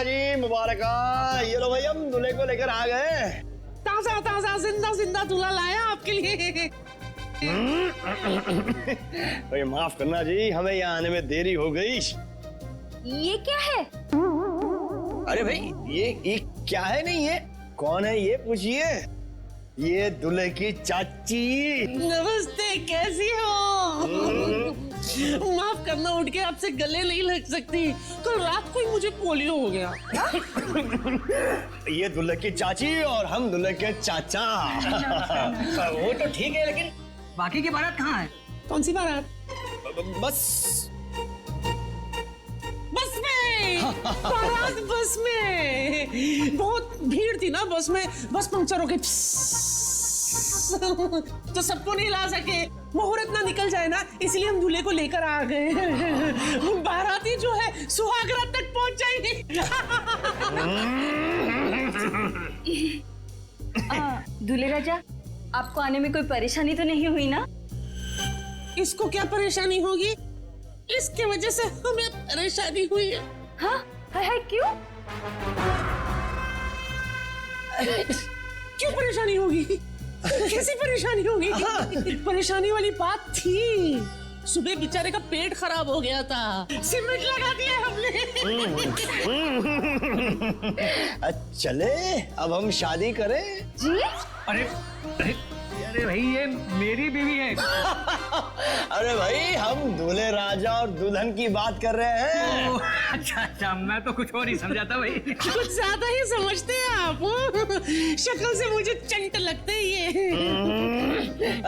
जी मुबारक। ये लो भाई, हम दूल्हे को लेकर आ गए। ताजा ताजा जिंदा जिंदा दूल्हा लाया आपके लिए। भाई माफ करना जी, हमें यहाँ आने में देरी हो गई। ये क्या है? अरे भाई ये क्या है? नहीं ये कौन है ये पूछिए। ये दूल्हे की चाची। नमस्ते, कैसी हो? माफ करना, उठ के आपसे गले नहीं लग सकती। कल रात को ही मुझे पोलियो हो गया। ये दूल्हे की चाची और हम दूल्हे के चाचा। वो तो ठीक है, लेकिन बाकी की बारात कहाँ है? कौन सी बारात? बस में। बारात बस में। बहुत भीड़ थी ना बस में, बस पंक्चर हो गई तो सबको नहीं ला सके। मुहूर्त ना निकल जाए ना, इसलिए हम दूल्हे को लेकर आ गए। बाराती जो है सुहागरात तक पहुंच जाएगी। दूल्हे राजा, आपको आने में कोई परेशानी तो नहीं हुई ना? इसको क्या परेशानी होगी? इसके वजह से हमें परेशानी हुई है। हाँ? है क्यों? क्यों परेशानी होगी? कैसी परेशानी होगी? परेशानी वाली बात थी। सुबह बेचारे का पेट खराब हो गया था, सीमेंट लगा दिया हमने। चले अब हम शादी करें। जी? अरे अरे अरे भाई, ये मेरी बीवी है। अरे भाई, हम दूल्हे राजा और दुल्हन की बात कर रहे हैं। अच्छा अच्छा, मैं तो कुछ और ही समझा था भाई। कुछ ज्यादा ही समझते हैं आप। शक्ल से मुझे चंट लगते हैं ये।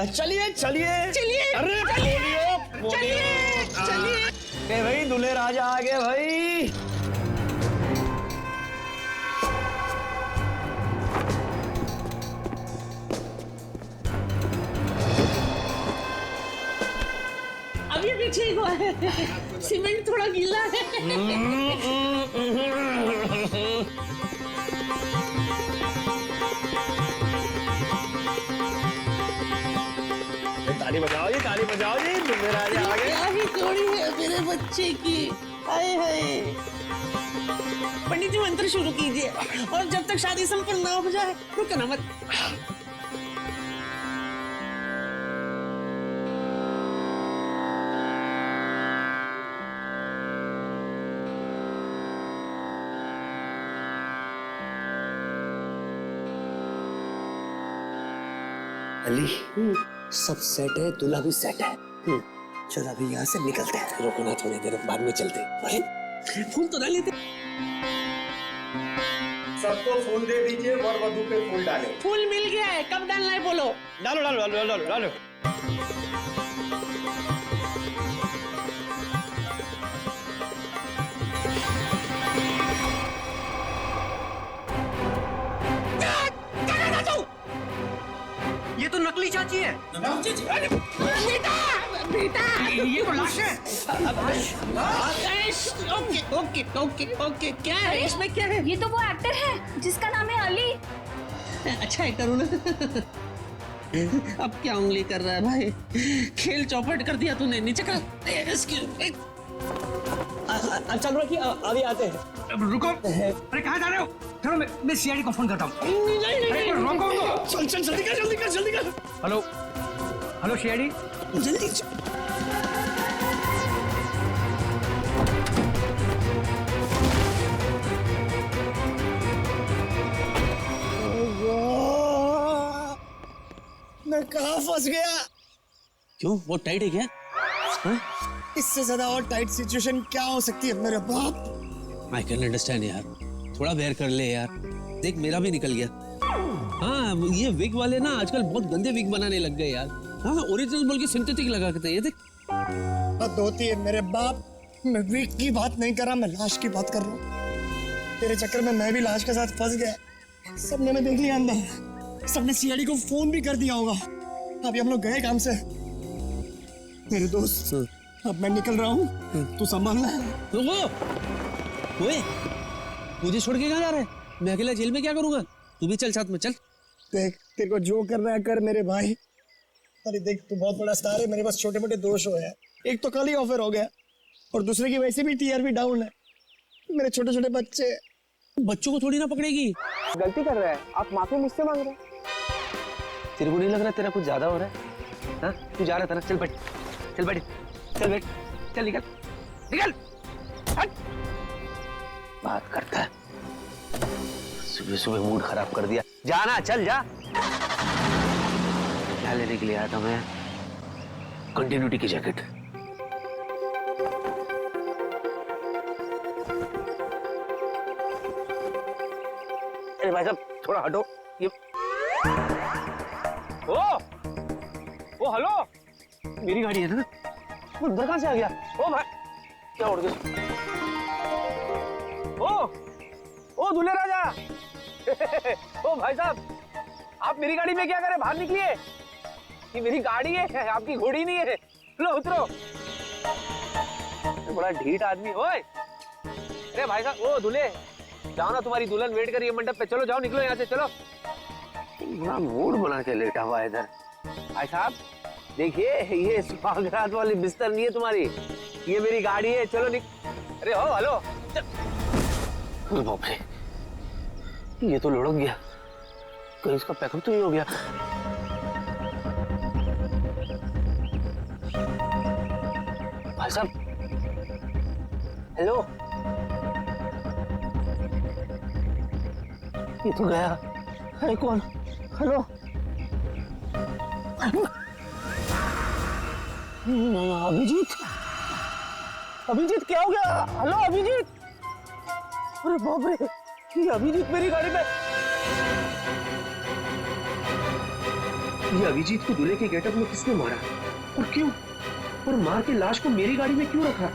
चलिए चलिए चलिए, अरे चलिए, चलिए, चलिए। भाई दूल्हे राजा आ गए भाई। अभी भी ठीक हुआ है, सीमेंट थोड़ा गीला है। ताली बजाओ जी, ताली बजाओ जी, दूल्हे राजा आ गए। क्या ही जोड़ी है मेरे बच्चे की। हाय हाय। पंडित जी मंत्र शुरू कीजिए, और जब तक शादी संपन्न ना हो जाए रुकना मत। अली सब सेट है, दूल्हा भी सेट है। चल अभी यहाँ से निकलते हैं। रुकना थोड़ी देर, बाद में चलते हैं। फूल तो डाल लेते। सबको फूल दे दीजिए, वर वधू पे फूल डालें। फूल मिल गया है, कब डालना है बोलो। डालो डालो डालो डालो डालो। ये तो नकली चाची है। बेटा बेटा, ये तो लाश है। ओके ओके ओके ओके, क्या है इसमें, क्या है? ये तो वो एक्टर है जिसका नाम है अली। अच्छा एक्टर हूँ ना। अब क्या उंगली कर रहा है भाई? खेल चौपट कर दिया तूने। नीचे कर। चल रखिए, अभी आते हैं। रुको, अरे कहाँ जा रहे हो? चलो मैं सीआईडी को फोन करता हूँ। अरे रोको तो। चल चल जल्दी कर जल्दी कर जल्दी कर। हेलो हेलो सीआईडी, जल्दी। मैं कहाँ फंस गया? क्यों, वो टाइट है क्या? इससे ज्यादा और टाइट सिचुएशन क्या हो सकती है मेरे बाप? आई कैन अंडरस्टैंड यार, थोड़ा बेयर कर ले यार। देख मेरा भी निकल गया। हाँ, ये विग वाले ना आजकल बहुत गंदे विग बनाने लग गए यार। हाँ, ओरिजिनल बोल के सिंथेटिक लगा के ये देख। हद होती है मेरे बाप। मैं विग की बात नहीं कर रहा, मैं लाश की बात कर रहा हूँ। तेरे चक्कर में मैं भी लाश के साथ फंस गया। सबने मैं देख लिया अंदर, सबने सीआईडी को फोन भी कर दिया होगा। अभी हम लोग गए काम से। मेरे दोस्त, अब मैं निकल रहा हूँ, तू संभालना। ओए, मुझे छोड़ के कहाँ जा रहा है? मैं अकेला जेल में क्या करूंगा? तू भी चल साथ में, चल। देख, तेरे को जो करना है कर मेरे भाई। अरे देख, तू बहुत बड़ा स्टार है, मेरे पास छोटे मोटे दोष हो हैं। एक तो कल ही ऑफर हो गया और दूसरे की वैसे भी टीआरपी डाउन है। मेरे छोटे छोटे बच्चे, बच्चों को थोड़ी ना पकड़ेगी। गलती कर रहा है, आप माफी मुझसे मांग रहे हैं। तेरे को नहीं लग रहा तेरा कुछ ज्यादा हो रहा है? हाँ, तू जा रहा था ना, चल बैठ, चल बैठ, चल बैठ, चल निकल, निकल, हट। बात करता है, सुबह सुबह मूड खराब कर दिया। जाना, चल जा। क्या लेने के लिए आया था मैं? कंटिन्यूटी की जैकेट। अरे भाई साहब थोड़ा हटो। ये ओ हेलो, मेरी गाड़ी है ना, वो अंदर कहां से आ गया? ओ भाई क्या उड़ गया? ओ दूल्हे राजा ओ भाई साहब, आप मेरी गाड़ी में क्या करें? बाहर निकलिए, ये मेरी गाड़ी है, आपकी घोड़ी नहीं है। लो उतरो। बड़ा ढीठ आदमी। ओए अरे भाई साहब, ओ दूल्हे जाओ ना, तुम्हारी दुल्हन वेट कर रही है मंडप पे। चलो जाओ, निकलो यहाँ से, चलो। बड़ा मूड बना के लेटा हुआ है इधर। भाई साहब देखिए, ये सुहागरात वाली बिस्तर नहीं है तुम्हारी, ये मेरी गाड़ी है। चलो अरे हो हेलो। बाप रे, ये तो लुढ़क गया, कहीं इसका पैकअप तो नहीं हो गया। भाई साहब हेलो, ये तो गया। अरे कौन? हेलो अभिजीत, अभिजीत क्या हो गया? हेलो अभिजीत। अरे बाप रे, ये अभिजीत मेरी गाड़ी पे। ये अभिजीत को दूल्हे के गेटअप में किसने मारा और क्यों? और मार के लाश को मेरी गाड़ी में क्यों रखा?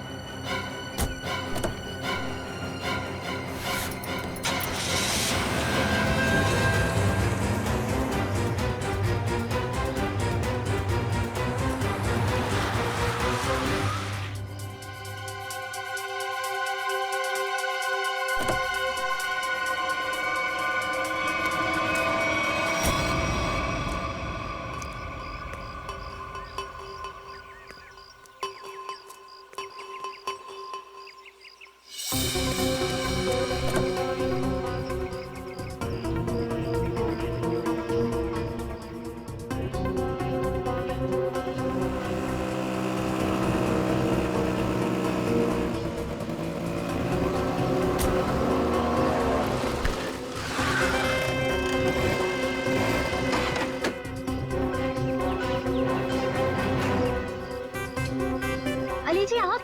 अली जी आप?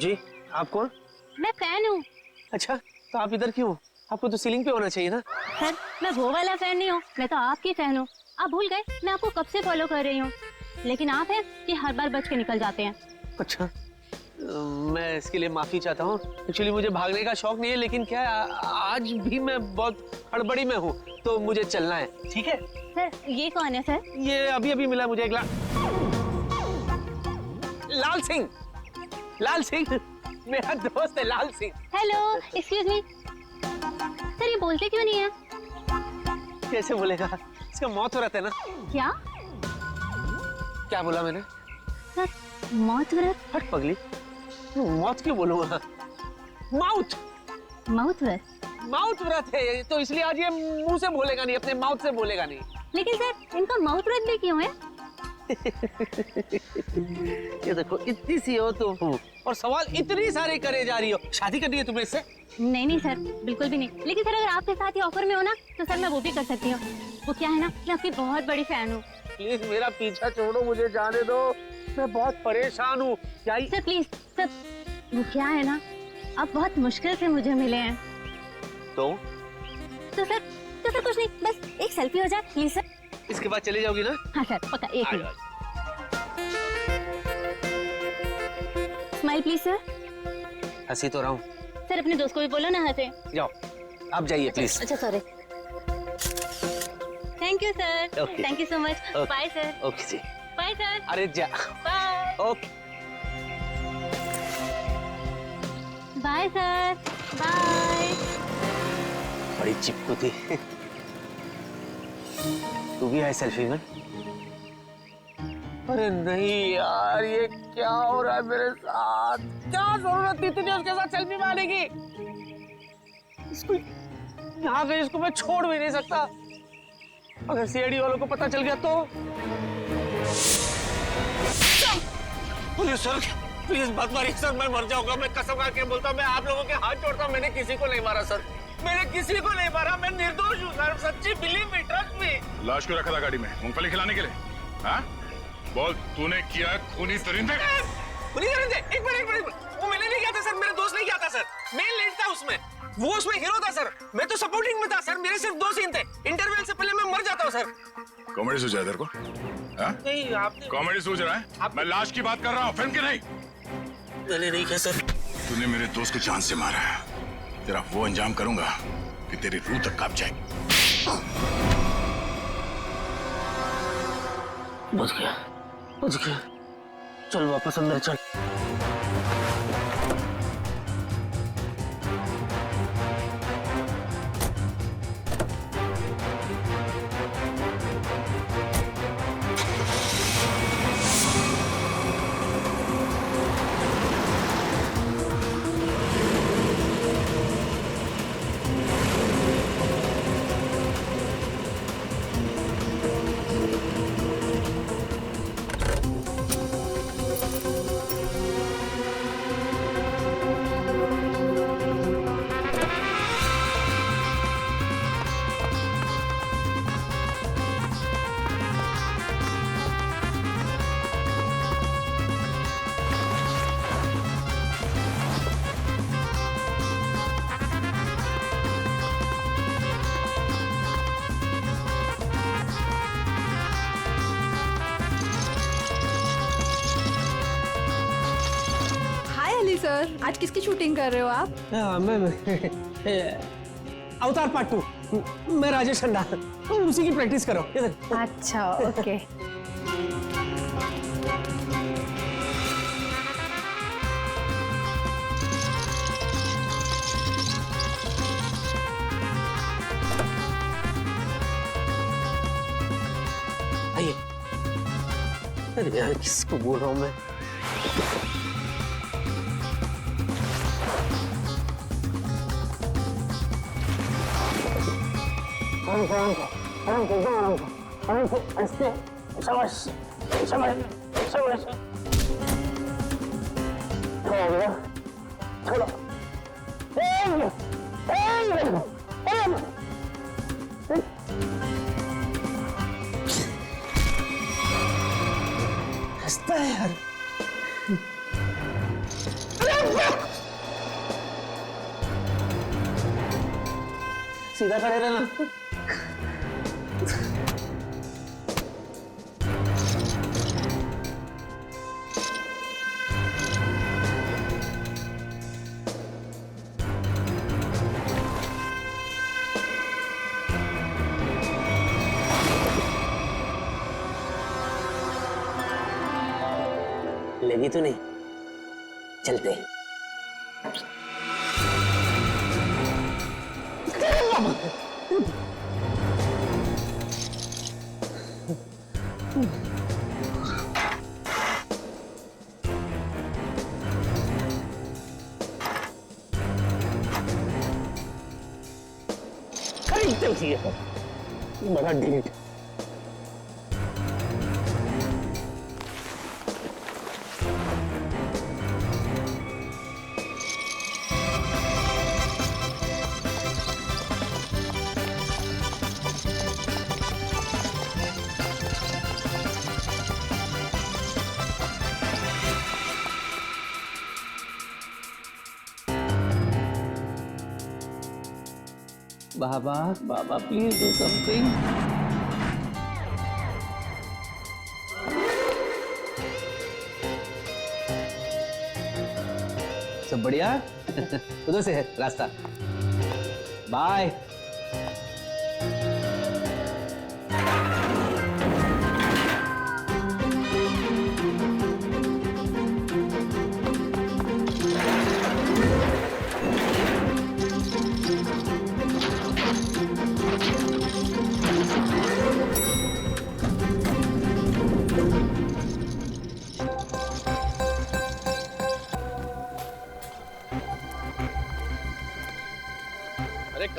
जी आप कौन? मैं फैन हूँ। अच्छा तो आप इधर क्यों? आपको तो सीलिंग पे होना चाहिए ना। सर मैं वो वाला फैन नहीं हूँ, मैं तो आपकी फैन हूँ। आप भूल गए मैं आपको कब से फॉलो कर रही हूँ, लेकिन आप हैं कि हर बार बच के निकल जाते हैं। अच्छा मैं इसके लिए माफी चाहता हूँ। एक्चुअली मुझे भागने का शौक नहीं है, लेकिन क्या है, आज भी मैं बहुत हड़बड़ी में हूँ तो मुझे चलना है। ठीक है सर ये कौन है सर? ये अभी अभी मिला मुझे एक लाल सिंह, लाल सिंह मेरा दोस्त है Lal Singh. Hello excuse me. Sir ये बोलते क्यों नहीं है? कैसे बोलेगा, इसका मौत हो रहा है ना। क्या क्या बोला मैंने? सर मौत व्रत? हट पगली, मौत क्यों बोलूंगा? माउथ माउथ व्रत? माउथ व्रत है तो इसलिए आज ये मुंह से बोलेगा नहीं, अपने माउथ से बोलेगा नहीं। लेकिन सर इनका माउथ व्रत भी क्यों है? ये देखो इतनी सी हो तुम और सवाल इतनी सारे करे जा रही हो। शादी करनी है तुम्हें इससे? नहीं नहीं सर बिल्कुल भी नहीं, लेकिन सर अगर आपके साथ ये ऑफर में हो ना तो सर मैं वो भी कर सकती हूँ। वो क्या है ना, मैं आपकी बहुत बड़ी फैन हूँ। प्लीज मेरा पीछा छोड़ो, मुझे जाने दो, मैं बहुत परेशान हूँ। क्या सर प्लीज सर, वो क्या है ना, आप बहुत मुश्किल से मुझे मिले हैं। तो सर कुछ नहीं, बस एक सेल्फी हो जाए प्लीज सर। इसके बाद चले जाओगी ना? हाँ सर पक्का, एक मिनट। Smile please sir. हंसी तो रहा हूँ। सर अपने दोस्त को भी बोलो ना हंसे। जाओ आप जाइए प्लीज। अच्छा sorry. Thank you sir, Okay. Thank you so much. Okay. Bye sir. Okay जी। Bye sir. अरे जा। Bye. Okay bye sir. Bye. बड़ी चिपकू थी। तू भी है सेल्फी में? अरे नहीं यार, ये क्या हो रहा है मेरे साथ? क्या जरूरत थी तुझे उसके साथ सेल्फी मारने की? इसको यहाँ पे इसको मैं छोड़ भी नहीं सकता। अगर सीआईडी वालों को पता चल गया तो? सर प्लीज मत मारिए सर, मैं मर जाऊंगा। मैं कसम खा के बोलता हूँ, मैं आप लोगों के हाथ जोड़ता हूँ, मैंने किसी को नहीं मारा सर। मैंने किसी को नहीं मारा, मैं निर्दोष हूँ सर। सच्ची बिलीव मी, ट्रस्ट मी। लाश क्यों रखा था गाड़ी में? मूंगफली खिलाने के लिए? हाँ? बोल, तूने किया है खूनी सरिंदे? खूनी सरिंदे? एक मिनट, वो मैंने नहीं किया था सर, मेरे दोस्त ने किया था सर। मैं लीड था उसमें, वो उसमें हीरो था सर, मैं तो सपोर्टिंग में था सर। मेरे सिर्फ 2 सीन थे, इंटरवल से पहले मैं मर जाता हूँ सर। कॉमेडी सूझ रहा है तेरे को? नहीं आपने कॉमेडी सूझ रहा है? मैं लाश की बात कर रहा हूँ, फिल्म की नहीं। मैंने नहीं किया सर। तूने मेरे दोस्त को जान से मारा है, तेरा वो अंजाम करूंगा कि तेरी रूह तक कांप जाएगी। बच गया। चल वापस अंदर चल। सर, आज किसकी शूटिंग कर रहे हो आप? मैं अवतार पार्ट 2। मैं राजेश खन्ना, उसी की प्रैक्टिस करो। अच्छा, ओके। आइए। अरे यार, किसको बोल रहा हूँ मैं? हंसता है यार। सीधा खड़े रहना। लगी तो नहीं? चलते। खरीदते उसी है बड़ा ढीठ। बाबा प्लीज डू समथिंग। सब बढ़िया? उधर से है रास्ता। बाय।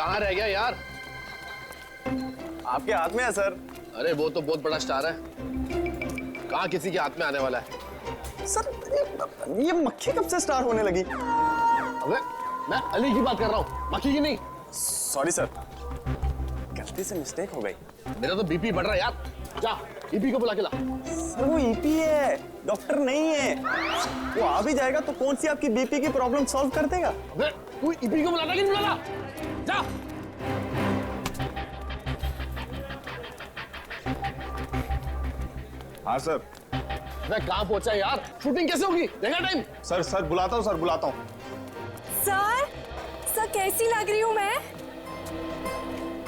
कहाँ रह गया यार? आपके हाथ में है सर। अरे वो तो बहुत बड़ा स्टार है, कहाँ किसी के हाथ में आने वाला है? सर ये मक्खी कब से स्टार होने लगी? अबे मैं अली की बात कर रहा हूँ, बाकी की नहीं। सॉरी सर, गलती से मिस्टेक हो गई। मेरा तो बीपी बढ़ रहा है यार, जा ईपी को बुला के ला। सर वो ईपी है, डॉक्टर नहीं है। वो आ भी जाएगा तो कौन सी आपकी बीपी की प्रॉब्लम सॉल्व कर देगा? अबे तू ईपी को बुलाता कि नहीं बुलाता? जा। हाँ सर। मैं कहाँ पहुंचा यार? शूटिंग कैसे होगी? देखा टाइम? सर बुलाता हूँ, सर बुलाता हूँ। सर कैसी लग रही हूँ मैं?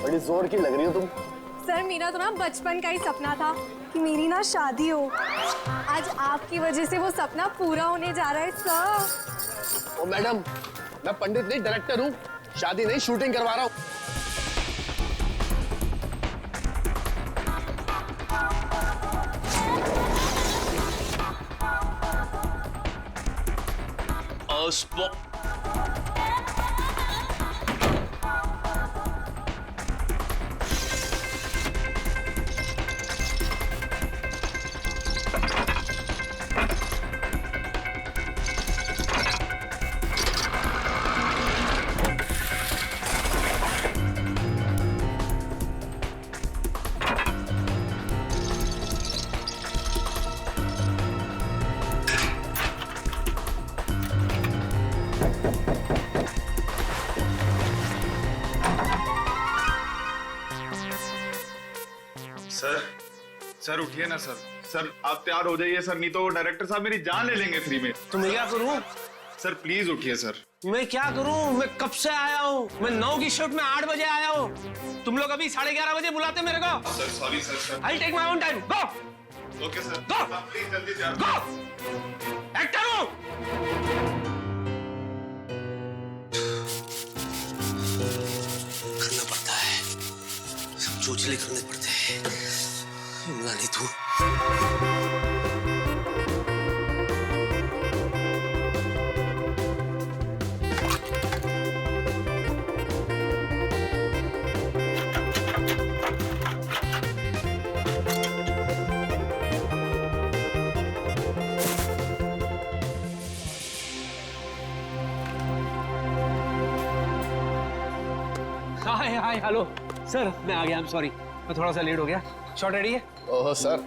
बड़ी जोर की लग रही हो तुम। सर मेरा तो ना बचपन का ही सपना था कि मेरी ना शादी हो। आज आपकी वजह से वो सपना पूरा होने जा रहा है सर। ओ मैडम, मैं पंडित नहीं डायरेक्टर हूँ, शादी नहीं शूटिंग करवा रहा हूँ। सर उठिए ना सर। सर आप तैयार हो जाइए सर, नहीं तो डायरेक्टर साहब मेरी जान ले लेंगे फ्री में। तो मैं क्या करूं? सर प्लीज उठिए सर। मैं क्या करूं? मैं कब से आया हूं? मैं 9 की शिफ्ट में 8 बजे आया हूं। तुम लोग अभी 11:30 बजे बुलाते मेरे को। Sir sorry sir. I take my own time. Go. Okay sir. Go! Please जल्दी तैयार गो। एक्टर हूं। करना पड़ता है, सब चोचले करने पड़ते हैं। नहीं तू हाय हेलो सर, मैं आ गया। आई एम सॉरी, मैं थोड़ा सा लेट हो गया। शॉट रेडी है? ओह सर,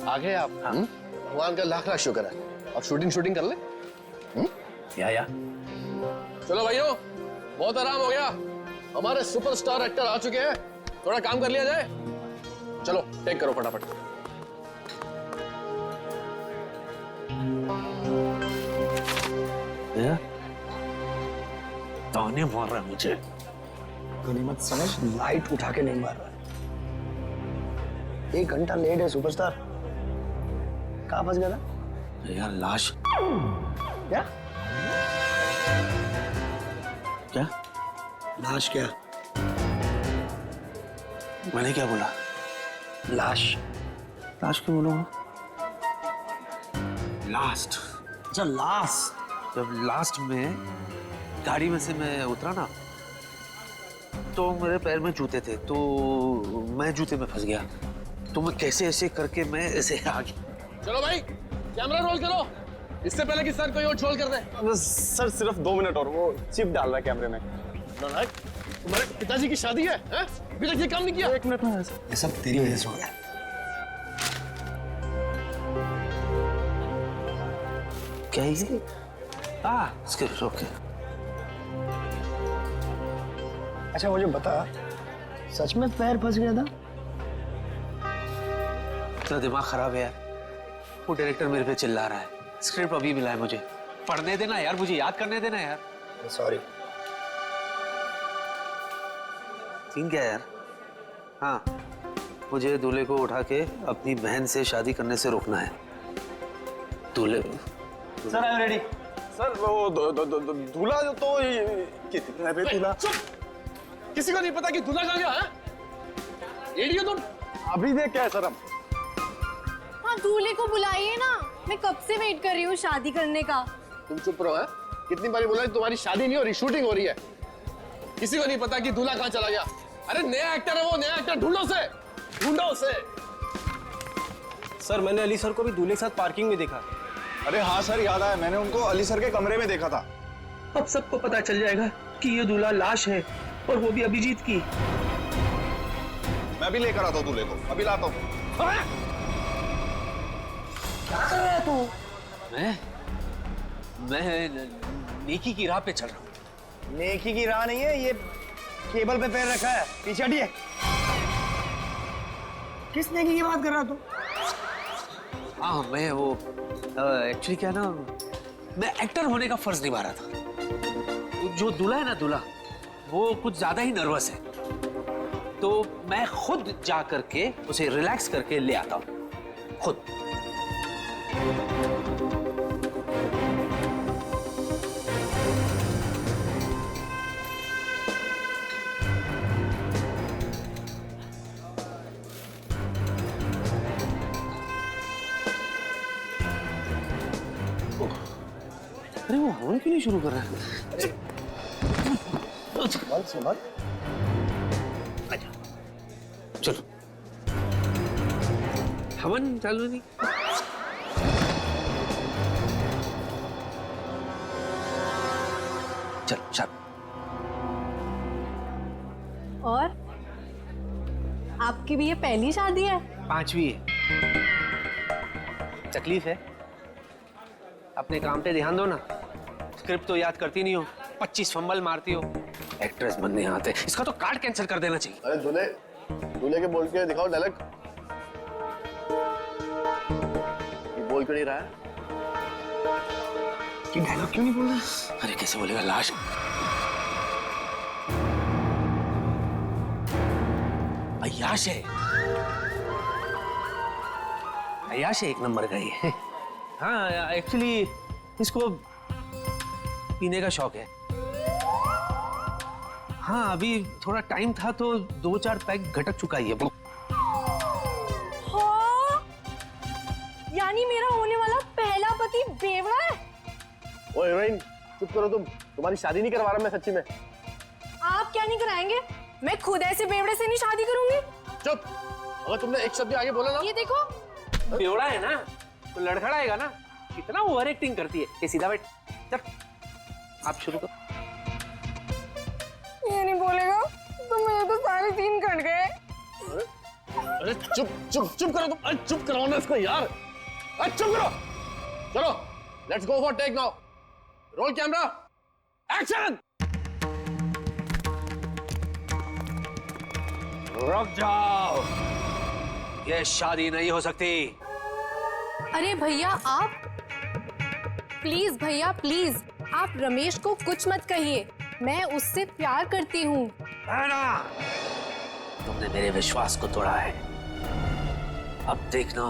आ गए आप? भगवान का लाख लाख शुक्र है। अब शूटिंग कर ले। या चलो भाइयों, बहुत आराम हो गया, हमारे सुपरस्टार एक्टर आ चुके हैं, थोड़ा काम कर लिया जाए। चलो टेक करो फटाफट। ताने मार रहा है मुझे। गनीमत समझ, लाइट उठा के नहीं मार रहा है। 1 घंटा लेट है सुपरस्टार। कहाँ फंस गया था यार? लाश। क्या क्या? लाश? क्या मैंने क्या बोला? लाश? लाश क्यों बोलूंगा? लास्ट। अच्छा लास्ट। जब लास्ट में गाड़ी में से मैं उतरा ना, तो मेरे पैर में जूते थे, तो मैं जूते में फंस गया। तो मैं कैसे ऐसे करके मैं ऐसे आ गया। चलो भाई कैमरा रोल करो, इससे पहले कि सर कोई और ट्रोल कर दे। सर सिर्फ 2 मिनट और, वो चिप डाल रहा है कैमरे में। तुम्हारे पिताजी की शादी है? अभी तक ये काम नहीं किया। 1 मिनट में। ये सब तेरी वजह से हो गया। क्या ये? Script okay. अच्छा मुझे बता, सच में पैर फंस गया था? इतना दिमाग खराब है यार। वो डायरेक्टर मेरे पे चिल्ला रहा है। स्क्रिप्ट अभी मिला है मुझे, पढ़ने देना यार, मुझे याद करने देना यार। सॉरी। सीन क्या है यार? हाँ, मुझे दूल्हे को उठा के अपनी बहन से शादी करने से रोकना है। दूल्हे sir I am ready. Sir वो दूल्हा जो तो कितना है दूल्हा? किसी को नहीं पता कि दूल्हा कहाँ गया है? इडियट तुम। अभी देख क्या है सर हम। हाँ दूल्हे को बुलाइए ना, मैं कब से वेट कर रही हूँ शादी करने का। तुम चुप रहो। है कितनी बारी बोला है तुम्हारी शादी नहीं हो रही, शूटिंग हो रही है। किसी को नहीं पता कि दूल्हा कहाँ चला गया। अरे नया एक्टर है वो, नया एक्टर ढूंढो उसे, ढूंढो उसे। सर मैंने अली सर को भी दूल्हे के साथ पार्किंग में देखा। अरे हाँ सर, याद आया, मैंने उनको अली सर के कमरे में देखा था। अब सबको पता चल जाएगा कि ये दूल्हा लाश है, और वो भी अभिजीत की। मैं भी लेकर आता हूँ दूल्हे को, अभी लाता हूँ। क्या कर रहा है तू? मैं नेकी की राह पे चल रहा हूँ। नेकी की राह नहीं है, ये केबल पे पैर रखा है, पीछे हटिए। किस नेकी की बात कर रहा तू? हाँ मैं वो एक्चुअली क्या ना, मैं एक्टर होने का फर्ज निभा रहा था। जो दूल्हा है ना, दूल्हा वो कुछ ज्यादा ही नर्वस है, तो मैं खुद जा करके उसे रिलैक्स करके ले आता हूँ खुद। अरे वो हवन क्यों नहीं शुरू कर रहा है? चलो, हवन चालू नहीं। चल चल। और आपकी भी ये पहली शादी है? 5वीं है। तकलीफ है, अपने काम पे ध्यान दो ना। स्क्रिप्ट तो याद करती नहीं हो, 25 फंबल मारती हो। एक्ट्रेस बनने आते, इसका तो कार्ड कैंसिल कर देना चाहिए। अरे दूल्हे, दूल्हे के बोल के दिखाओ डायलॉग। बोल क्यों नहीं रहा है? कि डायलॉग क्यों नहीं बोल रहा? अरे कैसे बोलेगा, लाश। अय्याश है, अय्याश है, एक नंबर का ही। हाँ एक्चुअली इसको पीने का शौक है। हाँ अभी थोड़ा टाइम था तो 2-4 पैक घटक चुका ही है। हाँ? यानी मेरा होने वाला पहला पति बेवड़ा है? ओए हीरोइन चुप करो तुम, तुम्हारी शादी नहीं करवा रहा मैं सच्ची में। आप क्या नहीं कराएंगे? मैं खुद ऐसे बेवड़े से नहीं शादी करूंगी। चुप, अगर तुमने एक शब्द आगे बोला ना। ये देखो, बेवड़ा है ना तो लड़खड़ाएगा ना। कितना ओवर एक्टिंग करती है। ये सीधा बैठ, चल आप शुरू करो। ये नहीं बोलेगा तो मेरे तो सारे सीन कट गए। अरे चुप चुप चुप करो तुम, अरे चुप कराओ ना इसको यार, अरे चुप करो। चलो let's go for take now, roll camera, action. रुक जाओ, ये शादी नहीं हो सकती। अरे भैया आप प्लीज, भैया प्लीज, आप रमेश को कुछ मत कहिए, मैं उससे प्यार करती हूँ। तुमने मेरे विश्वास को तोड़ा है, अब देखना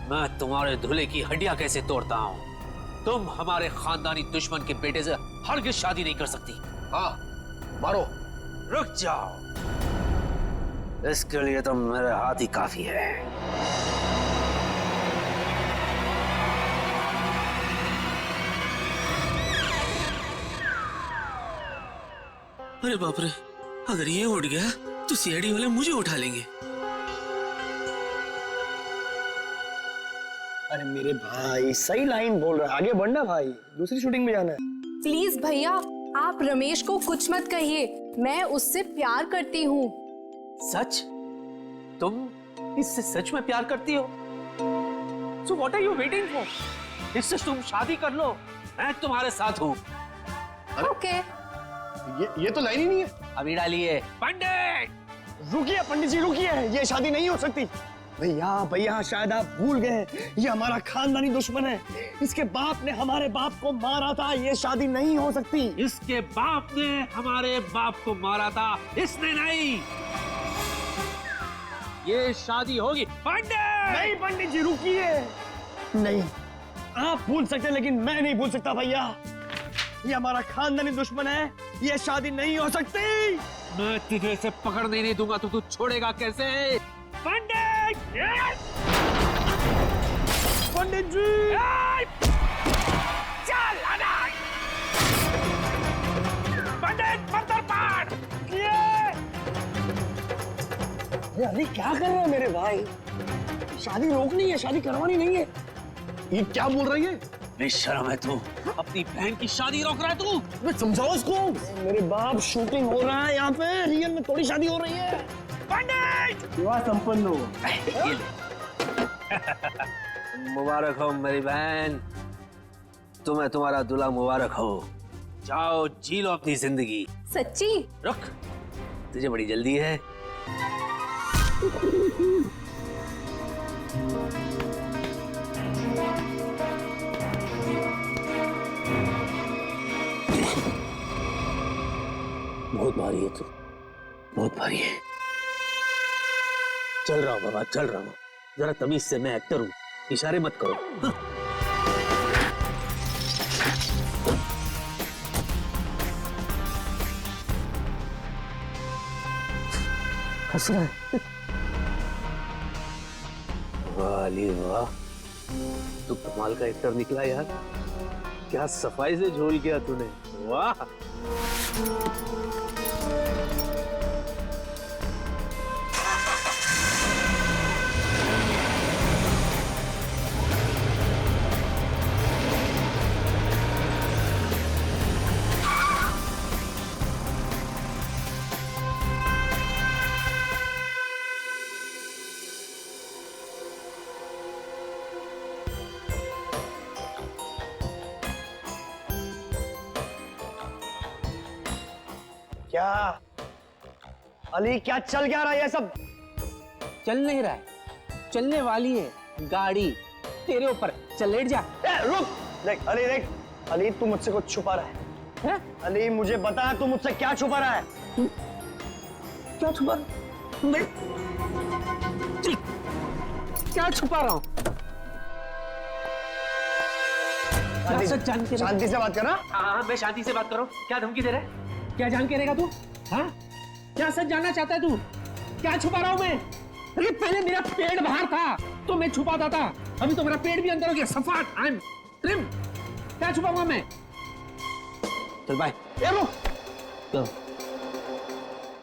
मैं तुम्हारे दूल्हे की हड्डियां कैसे तोड़ता हूँ। तुम हमारे खानदानी दुश्मन के बेटे से हरगिज शादी नहीं कर सकती। हाँ मारो। रुक जाओ, इसके लिए तो मेरे हाथ ही काफी है। अरे बाप रे, अगर ये उठ गया तो सीआईडी वाले मुझे उठा लेंगे। अरे मेरे भाई सही लाइन बोल रहा है, आगे बढ़ना भाई, दूसरी शूटिंग में जाना है। प्लीज भैया आप रमेश को कुछ मत कहिए, मैं उससे प्यार करती हूँ। सच? तुम इससे सच में प्यार करती हो? So what are you waiting for? इससे तुम शादी कर लो, मैं तुम्हारे साथ हूँ। ओके। ये तो लाइन ही नहीं है। अभी डालिए। पंडित रुकिए पंडित जी रुकिए, ये शादी नहीं हो सकती। भैया भैया शायद आप भूल गए, ये हमारा खानदानी दुश्मन है। इसके बाप ने हमारे बाप को मारा था, ये शादी नहीं हो सकती। इसके बाप ने हमारे बाप को मारा था, इसने नहीं। ये शादी होगी। पंडित नहीं पंडित जी रुकिए, नहीं आप भूल सकते लेकिन मैं नहीं भूल सकता भैया, ये हमारा खानदानी दुश्मन है, ये शादी नहीं हो सकती। मैं तुझे इसे पकड़ने नहीं दूंगा तो तू छोड़ेगा कैसे? पंडित! पंडित जी! चल पंडित मंत्र पाठ। अरे अली क्या कर रहे हो मेरे भाई? शादी रोकनी है, शादी करवानी नहीं है। ये क्या बोल रही है? बेशर्म है तू, अपनी बहन की शादी रोक रहा है तू। मैं समझाओ इसको। मेरे बाप, शूटिंग हो रहा है यहाँ पे, रियल में थोड़ी शादी हो रही है। पंडित विवाह संपन्न हो। मुबारक हो मेरी बहन, तुम्हें तुम्हारा दूल्हा मुबारक हो। जाओ जी लो अपनी जिंदगी। सच्ची? रुक, तुझे बड़ी जल्दी है। बहुत भारी है तू, बहुत भारी है। चल रहा हूं बाबा, चल रहा हूं। जरा तमीज से, मैं एक्टर हूं, इशारे मत करो। हाँ। हंस रहा है। वाह अली वाह, तू कमाल का एक्टर निकला यार। क्या सफाई से झोल किया तूने, वाह। क्या अली, क्या चल क्या रहा है ये सब? चल नहीं रहा है, चलने वाली है गाड़ी तेरे ऊपर। चल लेट जा। रुक, देख अली, देख अली, तू मुझसे कुछ छुपा रहा है। अली मुझे बता, तू मुझसे क्या छुपा रहा है? क्या छुपा? क्या छुपा रहा हूं? शांति से बात करना। हाँ, मैं शांति से बात करूं। क्या धमकी दे रहा है? क्या जान के रहेगा तू? हाँ, क्या सच जानना चाहता है तू? क्या छुपा रहा हूं मैं? अरे पहले मेरा पेट बाहर था तो मैं छुपाता था, अभी तो मेरा पेट भी अंदर हो गया। सफाट, आई एम ट्रिम। क्या छुपाऊंगा मैं? चल बाय। तो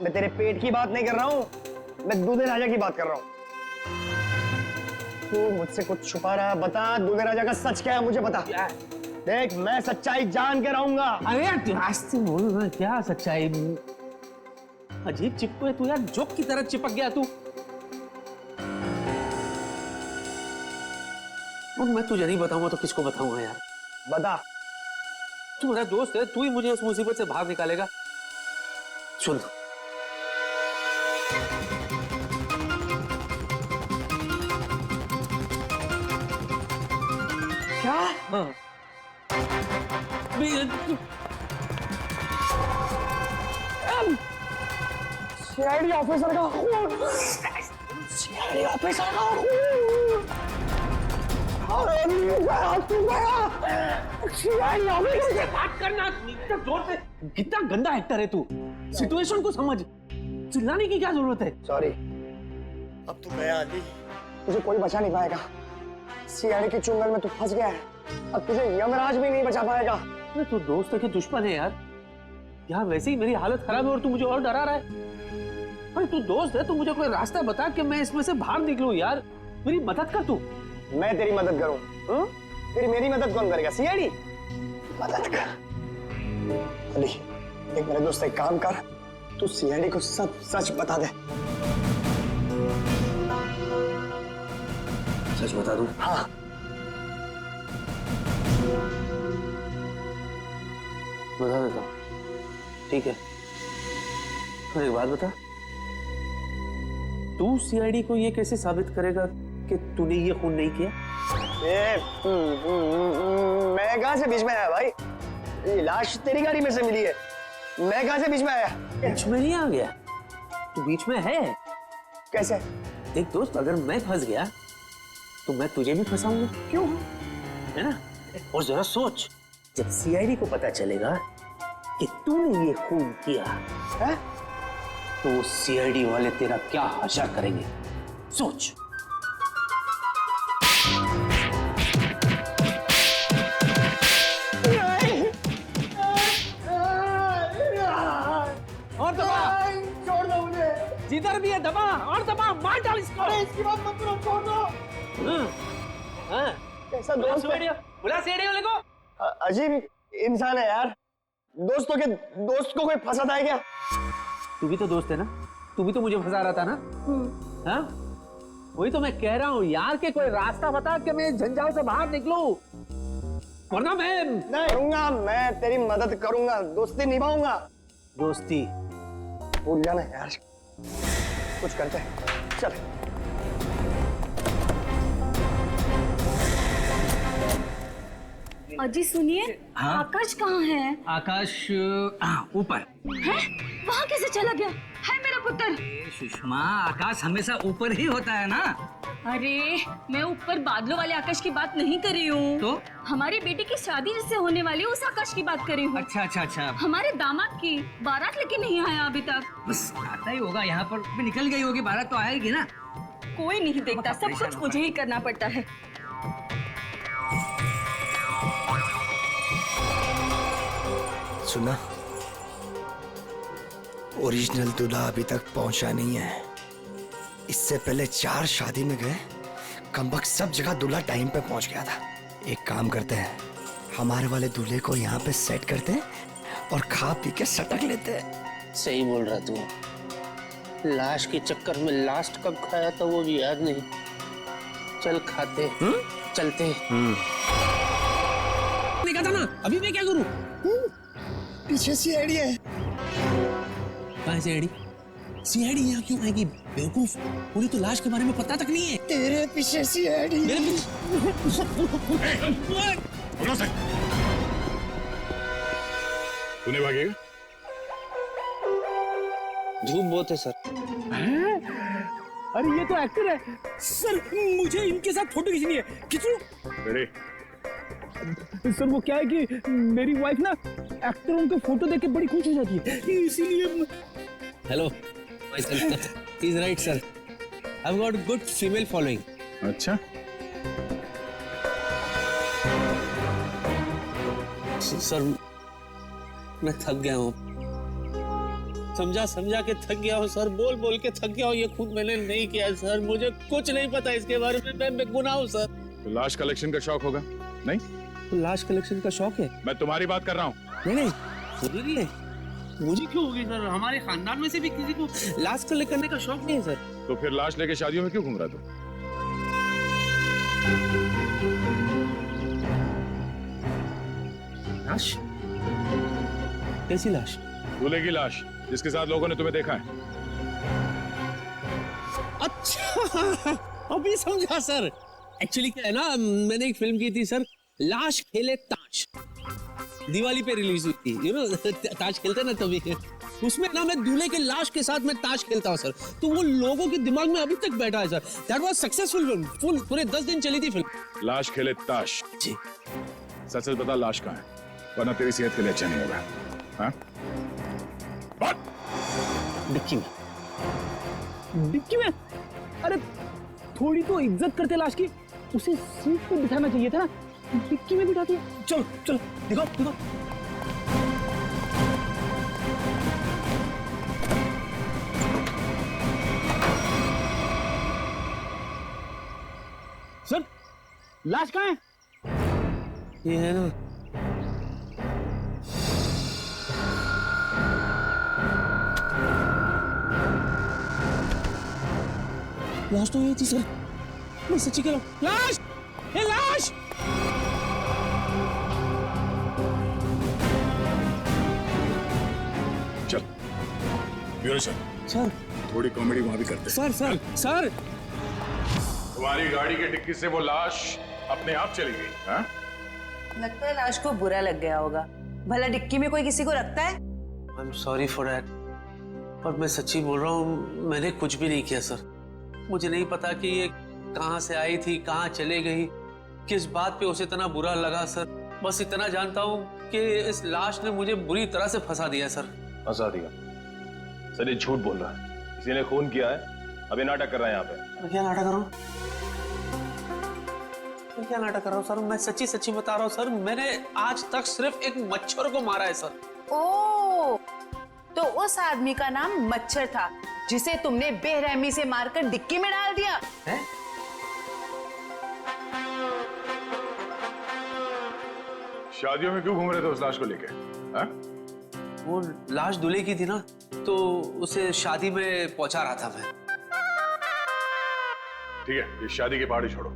मैं तेरे पेट की बात नहीं कर रहा हूँ, मैं दूल्हे राजा की बात कर रहा हूँ। तू मुझसे कुछ छुपा रहा है, बता दूल्हे राजा का सच क्या है, मुझे बता। क्या है? देख मैं सच्चाई जान के रहूंगा। अरे यार रास्ते बोल ना, क्या सच्चाई? अजीब चिपको है तू यार, जोक की तरह चिपक गया तू। और मैं तुझे नहीं बताऊंगा तो किसको बताऊंगा यार? बता। तू मेरा दोस्त है, तू ही मुझे इस मुसीबत से बाहर निकालेगा। सुन, क्या? हाँ। सीआईडी ऑफिसर का खून, सीआईडी ऑफिसर का खून। सीआईडी ऑफिसर से बात करना इतना जोर से। कितना गंदा एक्टर है तू, सिचुएशन को समझ। चिल्लाने की क्या जरूरत है? सॉरी, अब तू गया अली, तुझे कोई बचा नहीं पाएगा। सीआईडी के चुंगल में तू फंस गया है, अब तुझे यमराज भी नहीं बचा पाएगा। अरे तू दोस्त है कि दुश्मन है यार? यार वैसे ही मेरी हालत खराब है और तू मुझे और डरा रहा है। अरे तू दोस्त है, तू मुझे कोई रास्ता बता कि मैं इसमें से बाहर निकलूं यार। मेरी मदद कर तू। मैं तेरी मदद करूं? तेरी मेरी मदद कौन करेगा? सीआईडी मदद कर। अली एक मेरे दोस्त, एक काम कर, तू सीआईडी को सब सच बता दे। सच बता दूं? हाँ। बता देता हूं, ठीक है। और एक बात बता, तू सीआईडी को ये कैसे साबित करेगा कि तूने ये खून नहीं किया? मैं कहां से बीच में आया भाई? ये लाश तेरी गाड़ी में से मिली है, मैं कहां से बीच में आया? बीच में नहीं आ गया, तू बीच में है। कैसे? देख दोस्त, अगर मैं फंस गया तो मैं तुझे भी फंसाऊंगा। क्यों? है ना? और जरा सोच, जब सीआईडी को पता चलेगा कि तूने ये खून किया है, तो सीआईडी वाले तेरा क्या हशर करेंगे? सोच। और छोड़ दो मुझे। जिधर भी है दबा और दबा, मार डाल इसको। इसकी बात मत करो, छोड़ दो। कैसा दोस्त है? बुला सीआईडी वाले को। अजीब इंसान है यार। दोस्त को कोई फंसाता है क्या? तू भी तो दोस्त है ना, तू भी तो मुझे फंसा रहा था ना। हाँ, वही तो मैं कह रहा हूँ यार कि कोई रास्ता बता कि मैं झंझाल से बाहर निकलूं, वरना मैं नहीं करूंगा। मैं तेरी मदद करूंगा, दोस्ती निभाऊंगा। दोस्ती भूल जाना यार, कुछ करते हैं, चल। अजी सुनिए, आकाश कहाँ है? आकाश ऊपर है? वहाँ कैसे चला गया? है मेरा पुत्र। सुषमा, आकाश हमेशा ऊपर ही होता है ना। अरे मैं ऊपर बादलों वाले आकाश की बात नहीं कर रही हूँ। तो हमारी बेटी की शादी जिससे होने वाली है उस आकाश की बात कर रही हूँ। अच्छा अच्छा अच्छा, हमारे दामाद की बारात लेके नहीं आया अभी तक। बस आता ही होगा यहाँ पर, भी निकल गई होगी, बारात तो आएगी ना। कोई नहीं देखता, सब कुछ मुझे ही करना पड़ता है। सुना, ओरिजिनल दूल्हा अभी तक पहुंचा नहीं है। इससे पहले 4 शादी में गए, कमबख्त सब जगह दूल्हा टाइम पे पहुंच गया था। एक काम करते हैं, हमारे वाले दूल्हे को यहाँ पे सेट करते हैं और खा पी के सटक लेते हैं। सही बोल रहा तू। लाश के चक्कर में लास्ट कब खाया था वो भी याद नहीं। चल खाते, चलते। मैंने कहा था ना, अभी मैं क्या करूं? पीछे सीआईडी है। कहाँ सीआईडी? सीआईडी यहाँ क्यों आएगी बेवकूफ? उन्हें तो लाश के बारे में पता तक नहीं है। तेरे पीछे सीआईडी। मेरे पीछे तूने भागेगा? झूठ बहुत है सर। अरे ये तो एक्टर है सर, मुझे इनके साथ फोटो खींचनी है। खींचो। रेडी? सर वो क्या है कि मेरी वाइफ ना एक्टरों के फोटो देख के बड़ी खुश हो जाती है, इसीलिए। Hello, is right sir. I have got good female following. अच्छा, सर मैं थक गया हूँ, समझा के थक गया हूँ सर, बोल के थक गया हूँ। ये खुद मैंने नहीं किया सर, मुझे कुछ नहीं पता इसके बारे में, मैं बेगुनाह हूँ सर। तो लाश कलेक्शन का शौक होगा? नहीं, तो लाश कलेक्शन का शौक है? मैं तुम्हारी बात कर रहा हूँ। नहीं जरूरी है। मुझे क्यों होगी सर? हमारे खानदान में से भी किसी को लाश कलेक्ट करने का शौक नहीं है सर। तो फिर लाश लेके शादियों में क्यों घूम रहा तू? लाश? कैसी लाश? दूल्हे की लाश, जिसके साथ लोगों ने तुम्हें देखा है। अच्छा, अभी समझा सर। एक्चुअली क्या है ना, मैंने एक फिल्म की थी सर, लाश खेले ताश, दिवाली पे रिलीज हुई थी। यू नो, ताश खेलते ना तभी, उसमें ना मैं दूल्हे के लाश के साथ मैं ताश खेलता हूँ सर। तो वो लोगों के दिमाग में अभी तक बैठा है sir. That was successful film, full पूरे 10 दिन चली थी फिल्म। लाश खेले ताश जी। सच सच बता, लाश कहाँ है? वरना तेरी सेहत के लिए अच्छा नहीं होगा। हाँ? बात। डिक्की में। डिक्की में? अरे थोड़ी तो इज्जत करते लाश की, उसे सीट पे बिठाना चाहिए था ना, डिक्की में बिठा दिया। चलो चलो, दिखाओ। सर लाश कहाँ है? ये है ना। लाश तो ये थी सर, मैं सच्ची कह रहा हूँ। लाश! ये लाश! चल ब्यूरो सर, सर थोड़ी कॉमेडी वहां भी करते हैं। सर तुम्हारी गाड़ी की डिक्की से वो लाश अपने आप चली गई। हाँ? लगता है लाश को बुरा लग गया होगा। भला डिक्की में कोई किसी को रखता है? I am sorry for that, पर मैं सच्ची बोल रहा हूँ, मैंने कुछ भी नहीं किया सर। मुझे नहीं पता कि ये कहाँ से आई थी, कहाँ चले गई, किस बात पे उसे इतना बुरा लगा सर। बस इतना जानता हूँ कि इस लाश ने मुझे बुरी तरह से फंसा दिया सर। फंसा दिया? सर ये झूठ बोल रहा है, किसी ने खून किया है। अभी नाटक कर रहा है यहाँ पे। मैं क्या नाटक कर रहा हूँ? मैं क्या नाटक कर रहा हूँ सर? मैं सच्ची बता रहा हूँ सर, मैंने आज तक सिर्फ एक मच्छर को मारा है सर। ओ, तो उस आदमी का नाम मच्छर था जिसे तुमने बेरहमी से मारकर डिक्की में डाल दिया। है? शादियों में क्यों घूम रहे थे उस लाश को लेके? हाँ? वो लाश दूल्हे की थी ना, तो उसे शादी में पहुंचा रहा था मैं। ठीक है, ये शादी की पहाड़ी छोड़ो,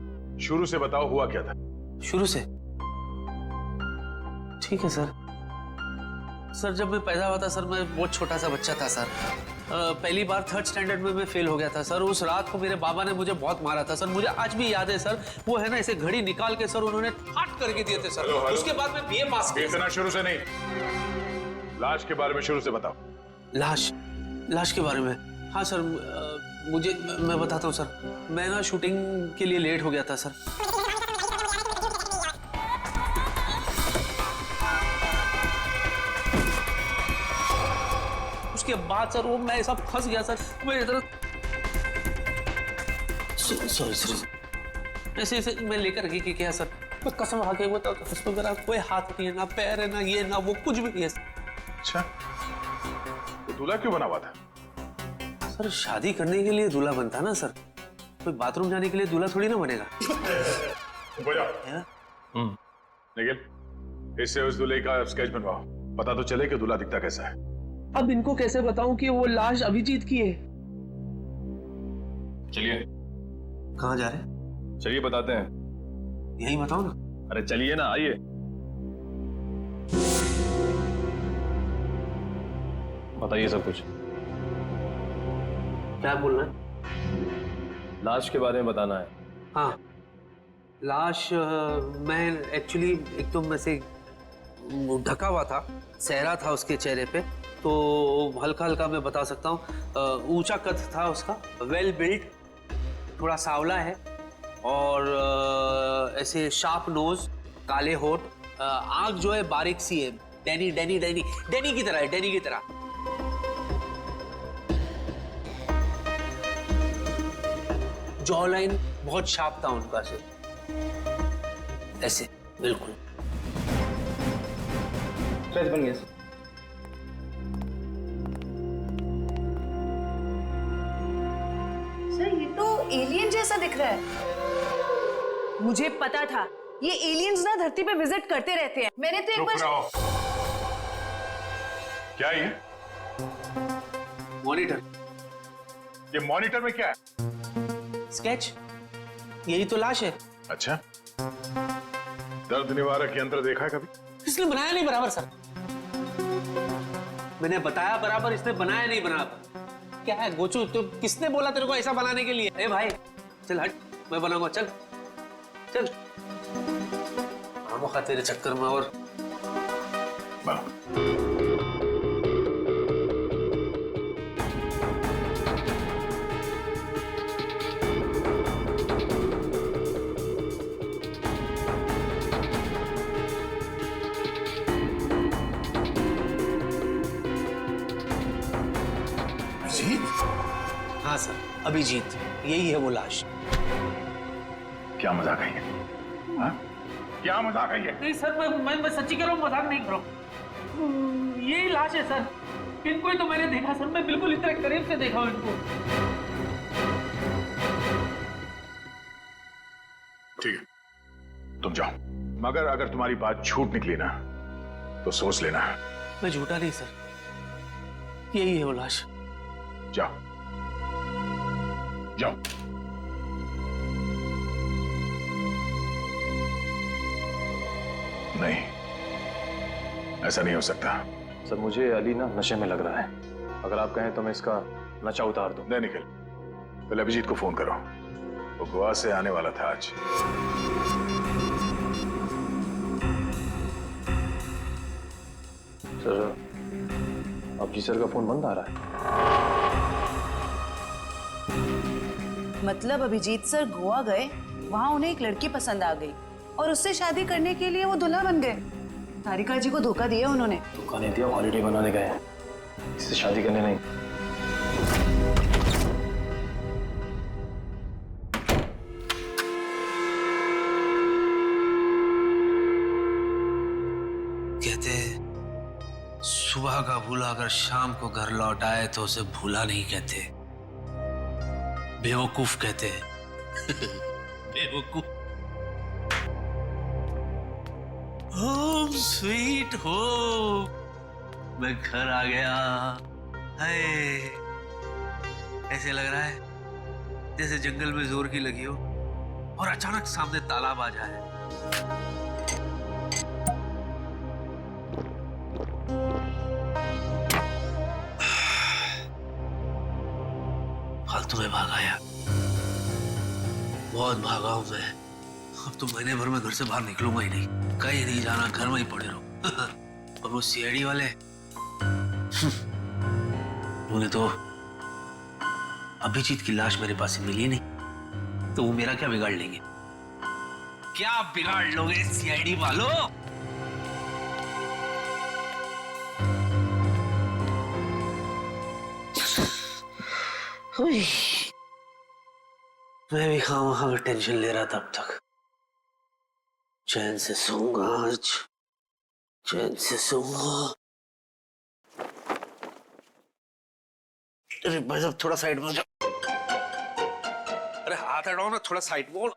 शुरू से बताओ हुआ क्या था? शुरू से? ठीक है सर। सर जब मैं पैदा हुआ था सर, मैं बहुत छोटा सा बच्चा था सर। पहली बार 3rd स्टैंडर्ड में मैं फेल हो गया था सर। उस रात को मेरे बाबा ने मुझे बहुत मारा था सर, मुझे आज भी याद है सर। वो है ना, ऐसे घड़ी निकाल के सर उन्होंने फाट करके दिए थे सर। Hello, hello. उसके बाद मैं बीए पास किया। इतना शुरू से नहीं, लाश के बारे में शुरू से बताओ। लाश के बारे में? हाँ सर, मैं बताता हूँ सर। मैं ना शूटिंग के लिए लेट हो गया था सर। उसके बाद सर वो मैं ऐसा फंस गया सर, मैं इधर सॉरी ऐसे ऐसे मैं लेकर के क्या सर, मैं कसम खा के बताता हूँ, उसमें मेरा कोई हाथ नहीं है, ना पैर है, ना ये ना वो, कुछ भी नहीं है। अच्छा, तो दूल्हा क्यों बना हुआ था? सर शादी करने के लिए दूल्हा बनता ना सर, कोई बाथरूम जाने के लिए दूल्हा थोड़ी ना बनेगा। निखिल, इससे उस दूल्हे का स्केच बनवाओ, पता तो चले कि दूल्हा दिखता कैसा है। अब इनको कैसे बताऊं कि वो लाश अभिजीत की है? चलिए। कहाँ जा रहे हैं? चलिए बताते हैं। यही बताओ ना। अरे चलिए ना, आइए। बताइए सब कुछ। क्या बोलना है? लाश के बारे में बताना है। हाँ, लाश मैं एक्चुअली एक तो मैं से ढका हुआ था, सहरा था उसके चेहरे पे, तो हल्का हल्का मैं बता सकता हूँ। ऊंचा कद था उसका, वेल बिल्ट, थोड़ा सांवला है, और ऐसे शार्प नोज, काले होठ, आंख जो है बारीक सी है, डैनी डैनी डैनी डैनी की तरह है, डैनी की तरह। जॉ लाइन बहुत शार्प था उनका से, ऐसे बिल्कुल। स्ट्रेच बन गया सर। सर ये तो एलियन जैसा दिख रहा है। मुझे पता था ये एलियंस ना धरती पे विजिट करते रहते हैं। मैंने तो एक चुप बार। रहो। क्या ये? मॉनिटर। ये मॉनिटर में क्या है? स्केच, यही तो लाश है। अच्छा, दर्द निवारक यंत्र देखा है कभी? इसने बनाया नहीं बराबर सर। मैंने बताया बराबर, इसने बनाया नहीं बराबर। क्या है गोचू, तो किसने बोला तेरे को ऐसा बनाने के लिए? ए भाई चल हट, मैं बनाऊंगा, चल चल। आमोखा तेरे चक्कर में और हाँ सर, अभिजीत, यही है वो लाश। क्या मजाक है ये? हाँ? क्या मजाक है ये? नहीं सर, मैं सच्ची कह रहा हूँ, मजाक नहीं कर रहा हूँ। यही लाश है सर। इनको ही तो मैंने देखा सर, मैं बिल्कुल इतने करीब से देखा हूँ इनको। ठीक है, तुम जाओ, मगर अगर तुम्हारी बात झूठ निकली ना तो सोच लेना। मैं झूठा नहीं सर, यही है वो लाश। जाओ जाओ। नहीं, ऐसा नहीं हो सकता। सर मुझे अली ना नशे में लग रहा है, अगर आप कहें तो मैं इसका नशा उतार दूं। नहीं निखिल, पहले अभिजीत को फोन करो, वो गोवा से आने वाला था आज। सर अभिजीत सर का फोन बंद आ रहा है। मतलब अभिजीत सर गोवा गए, वहां उन्हें एक लड़की पसंद आ गई और उससे शादी करने के लिए वो दूल्हा बन गए। तारिका जी को धोखा दिया उन्होंने। धोखा नहीं दिया, हॉलीडे मनाने गए हैं, इससे शादी करने नहीं। कहते सुबह का भूला अगर शाम को घर लौट आए तो उसे भूला नहीं कहते। बेवकूफ कहते हैं। बेवकूफ। होम स्वीट होम, मैं घर आ गया। हाय, ऐसे लग रहा है जैसे जंगल में जोर की लगी हो और अचानक सामने तालाब आ जाए। फालतू में भागा यार, बहुत भागा हूं मैं। अब तो महीने भर में घर से बाहर निकलूंगा ही नहीं, कहीं नहीं जाना, घर में ही पड़े रहो। और वो सीआईडी वाले उन्हें तो अभिजीत की लाश मेरे पास मिली नहीं, तो वो मेरा क्या बिगाड़ लेंगे? क्या बिगाड़ लोगे सीआईडी वालों? मैं भी खामखा में टेंशन ले रहा था अब तक। चैन से सोऊंगा आज, चैन से सोऊंगा। अरे भाई साहब थोड़ा साइड में हो जाओ। अरे हाथ हटाओ ना, थोड़ा साइड में हो।